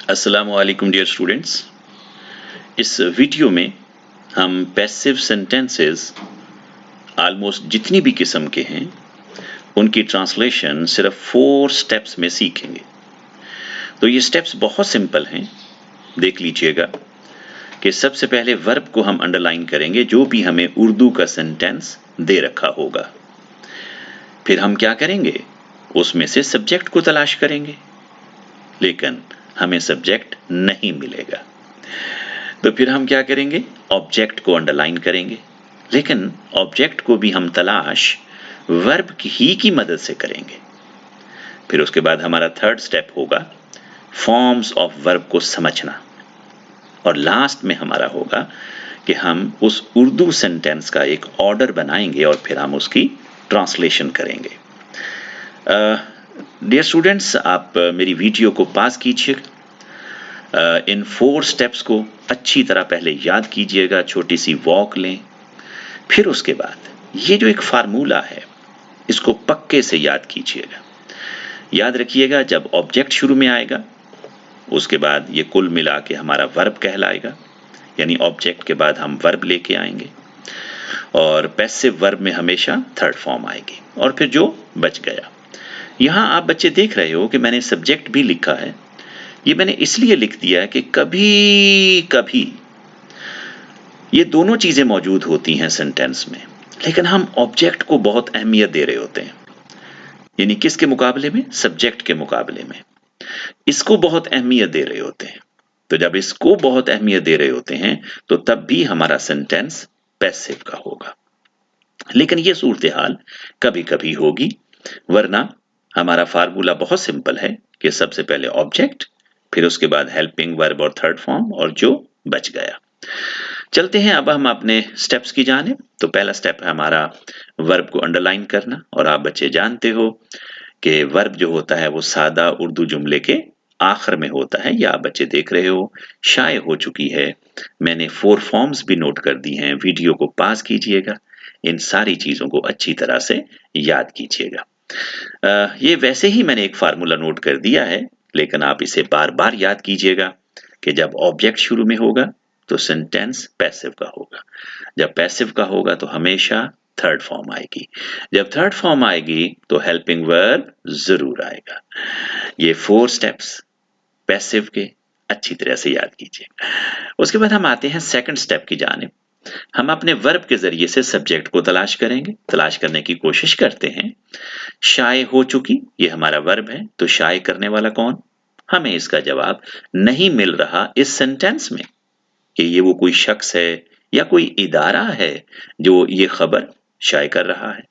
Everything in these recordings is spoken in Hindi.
अस्सलाम वालेकुम डियर स्टूडेंट्स। इस वीडियो में हम पैसिव सेंटेंसेस ऑलमोस्ट जितनी भी किस्म के हैं उनकी ट्रांसलेशन सिर्फ 4 स्टेप्स में सीखेंगे। तो ये स्टेप्स बहुत सिंपल हैं, देख लीजिएगा कि सबसे पहले वर्ब को हम अंडरलाइन करेंगे जो भी हमें उर्दू का सेंटेंस दे रखा होगा। फिर हम क्या करेंगे, उसमें से सब्जेक्ट को तलाश करेंगे, लेकिन हमें सब्जेक्ट नहीं मिलेगा। तो फिर हम क्या करेंगे, ऑब्जेक्ट को अंडरलाइन करेंगे, लेकिन ऑब्जेक्ट को भी हम तलाश वर्ब ही की मदद से करेंगे। फिर उसके बाद हमारा थर्ड स्टेप होगा फॉर्म्स ऑफ वर्ब को समझना, और लास्ट में हमारा होगा कि हम उस उर्दू सेंटेंस का एक ऑर्डर बनाएंगे और फिर हम उसकी ट्रांसलेशन करेंगे। डियर स्टूडेंट्स, आप मेरी वीडियो को पास कीजिएगा, इन 4 स्टेप्स को अच्छी तरह पहले याद कीजिएगा, छोटी सी वॉक लें। फिर उसके बाद ये जो एक फार्मूला है इसको पक्के से याद कीजिएगा। याद रखिएगा, जब ऑब्जेक्ट शुरू में आएगा उसके बाद ये कुल मिला के हमारा वर्ब कहलाएगा, यानी ऑब्जेक्ट के बाद हम वर्ब लेके आएंगे, और पैसिव वर्ब में हमेशा थर्ड फॉर्म आएगी, और फिर जो बच गया। यहां आप बच्चे देख रहे हो कि मैंने सब्जेक्ट भी लिखा है। ये मैंने इसलिए लिख दिया है कि कभी कभी ये दोनों चीजें मौजूद होती हैं सेंटेंस में, लेकिन हम ऑब्जेक्ट को बहुत अहमियत दे रहे होते हैं। यानी किसके मुकाबले में? सब्जेक्ट के मुकाबले में इसको बहुत अहमियत दे रहे होते हैं। तो जब इसको बहुत अहमियत दे रहे होते हैं तो तब भी हमारा सेंटेंस पैसिव का होगा। लेकिन ये सूरत हाल कभी कभी होगी, वरना हमारा फार्मूला बहुत सिंपल है कि सबसे पहले ऑब्जेक्ट, फिर उसके बाद हेल्पिंग वर्ब और थर्ड फॉर्म, और जो बच गया। चलते हैं अब हम अपने स्टेप्स की जानिब। तो पहला स्टेप है हमारा वर्ब को अंडरलाइन करना, और आप बच्चे जानते हो कि वर्ब जो होता है वो सादा उर्दू जुमले के आखिर में होता है। या आप बच्चे देख रहे हो शाये हो चुकी है, मैंने 4 फॉर्म्स भी नोट कर दी हैं। वीडियो को पास कीजिएगा, इन सारी चीजों को अच्छी तरह से याद कीजिएगा। ये वैसे ही मैंने एक फार्मूला नोट कर दिया है, लेकिन आप इसे बार बार याद कीजिएगा कि जब ऑब्जेक्ट शुरू में होगा तो सेंटेंस पैसिव का होगा, जब पैसिव का होगा तो हमेशा थर्ड फॉर्म आएगी, जब थर्ड फॉर्म आएगी तो हेल्पिंग वर्ब जरूर आएगा। ये 4 स्टेप्स पैसिव के अच्छी तरह से याद कीजिए। उसके बाद हम आते हैं सेकंड स्टेप की जानिब। हम अपने वर्ब के जरिए से सब्जेक्ट को तलाश करेंगे, तलाश करने की कोशिश करते हैं। शाये हो चुकी, ये हमारा वर्ब है, तो शाये करने वाला कौन? हमें इसका जवाब नहीं मिल रहा इस सेंटेंस में कि ये वो कोई शख्स है या कोई इदारा है जो ये खबर शाये कर रहा है,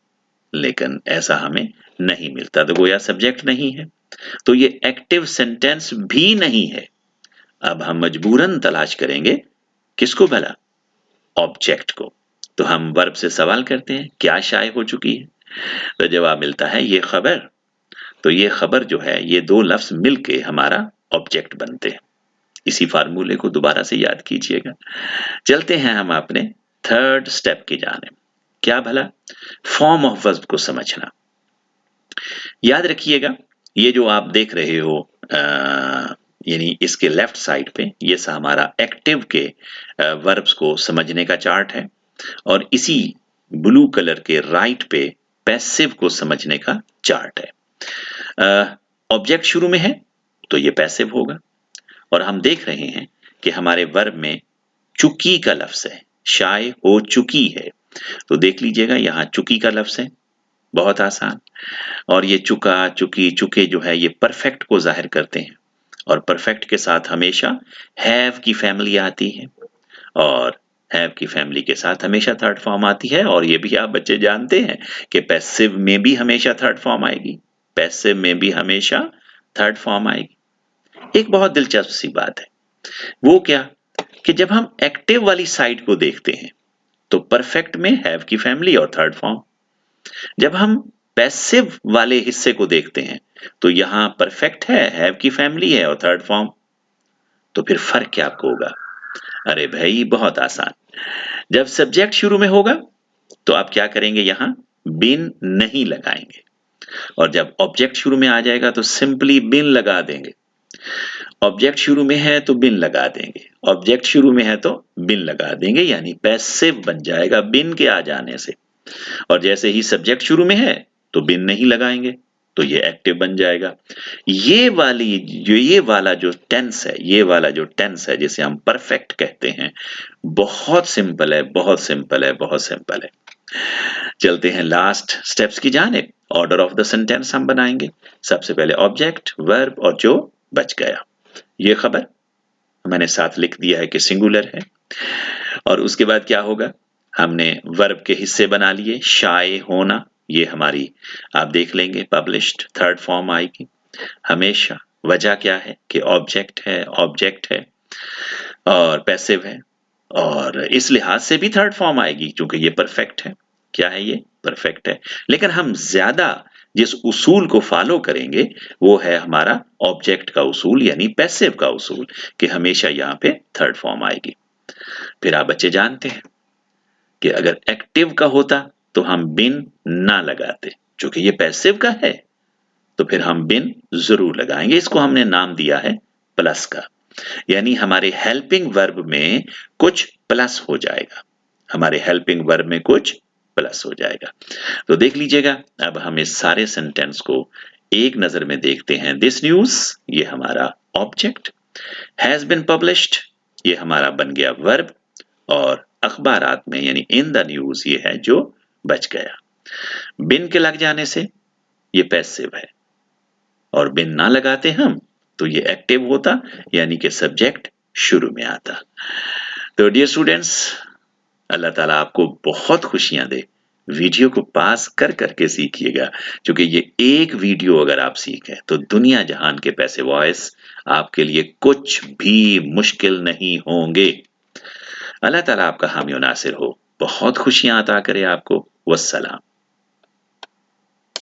लेकिन ऐसा हमें नहीं मिलता, तो गोया सब्जेक्ट नहीं है, तो ये एक्टिव सेंटेंस भी नहीं है। अब हम मजबूरन तलाश करेंगे किसको भला? ऑब्जेक्ट को। तो हम वर्ब से सवाल करते हैं क्या शाये हो चुकी है, तो जवाब मिलता है ये खबर। तो ये खबर जो है, ये 2 लफ्ज मिलके हमारा ऑब्जेक्ट बनते हैं। इसी फार्मूले को दोबारा से याद कीजिएगा। चलते हैं हम अपने थर्ड स्टेप की जानिब। क्या भला? फॉर्म ऑफ वर्ब को समझना। याद रखिएगा, ये जो आप देख रहे हो यानी इसके लेफ्ट साइड पे ये हमारा एक्टिव के वर्ब्स को समझने का चार्ट है, और इसी ब्लू कलर के राइट पे पैसिव को समझने का चार्ट है। ऑब्जेक्ट शुरू में है तो ये पैसिव होगा, और हम देख रहे हैं कि हमारे वर्ब में चुकी का लफ्ज है, शाये हो चुकी है। तो देख लीजिएगा यहां चुकी का लफ्ज है, बहुत आसान। और ये चुका, चुकी, चुके जो है ये परफेक्ट को जाहिर करते हैं, और परफेक्ट के साथ हमेशा हैव की फैमिली आती है, और हैव की फैमिली के साथ हमेशा थर्ड फॉर्म आती है। और ये भी आप बच्चे जानते हैं कि पैसिव में भी हमेशा थर्ड फॉर्म आएगी, पैसिव में भी हमेशा थर्ड फॉर्म आएगी। एक बहुत दिलचस्प सी बात है, वो क्या कि जब हम एक्टिव वाली साइड को देखते हैं तो परफेक्ट में हैव की फैमिली और थर्ड फॉर्म, जब हम पैसिव वाले हिस्से को देखते हैं तो यहां परफेक्ट है, हैव की फैमिली है और थर्ड फॉर्म। तो फिर फर्क क्या आपको होगा? अरे भाई बहुत आसान, जब सब्जेक्ट शुरू में होगा तो आप क्या करेंगे, यहां बिन नहीं लगाएंगे, और जब ऑब्जेक्ट शुरू में आ जाएगा तो सिंपली बिन लगा देंगे। ऑब्जेक्ट शुरू में है तो बिन लगा देंगे, ऑब्जेक्ट शुरू में है तो बिन लगा देंगे, यानी पैसिव बन जाएगा बिन के आ जाने से। और जैसे ही सब्जेक्ट शुरू में है तो बिन नहीं लगाएंगे तो ये एक्टिव बन जाएगा। ये वाला जो टेंस है, ये वाला जो टेंस है जिसे हम परफेक्ट कहते हैं, बहुत सिंपल है, बहुत सिंपल है, बहुत सिंपल है। चलते हैं लास्ट स्टेप्स की जानिब। ऑर्डर ऑफ द सेंटेंस हम बनाएंगे। सबसे पहले ऑब्जेक्ट, वर्ब और जो बच गया। ये खबर मैंने साथ लिख दिया है कि सिंगुलर है। और उसके बाद क्या होगा, हमने वर्ब के हिस्से बना लिए। शाय होना, ये हमारी आप देख लेंगे पब्लिश्ड थर्ड फॉर्म आएगी। हमेशा, वजह क्या है कि ऑब्जेक्ट है और पैसिव है, और इस लिहाज से भी थर्ड फॉर्म आएगी क्योंकि ये परफेक्ट है। क्या है ये? परफेक्ट है। लेकिन हम ज्यादा जिस उसूल को फॉलो करेंगे वो है हमारा ऑब्जेक्ट का उसूल, यानी पैसिव का उसूल, कि हमेशा यहाँ पे थर्ड फॉर्म आएगी। फिर आप बच्चे जानते हैं कि अगर एक्टिव का होता तो हम बिन ना लगाते, क्योंकि ये पैसिव का है तो फिर हम बिन जरूर लगाएंगे। इसको हमने नाम दिया है प्लस का, यानी हमारे हेल्पिंग वर्ब में कुछ प्लस हो जाएगा, हमारे हेल्पिंग वर्ब में कुछ प्लस हो जाएगा। तो देख लीजिएगा, अब हम इस सारे सेंटेंस को एक नजर में देखते हैं। दिस न्यूज, ये हमारा ऑब्जेक्ट, हैज बिन पब्लिश्ड, ये हमारा बन गया वर्ब, और अखबारात में यानी इन द न्यूज ये है जो बच गया। बिन के लग जाने से ये पैसिव है, और बिन ना लगाते हम तो ये एक्टिव होता, यानी कि सब्जेक्ट शुरू में आता। तो डियर स्टूडेंट्स, अल्लाह ताला आपको बहुत खुशियां दे। वीडियो को पास कर करके सीखिएगा, क्योंकि ये एक वीडियो अगर आप सीखें तो दुनिया जहान के पैसे वॉइस आपके लिए कुछ भी मुश्किल नहीं होंगे। अल्लाह ताला आपका हामी और नासिर हो, बहुत खुशियां अता करे आपको। वस्सलाम।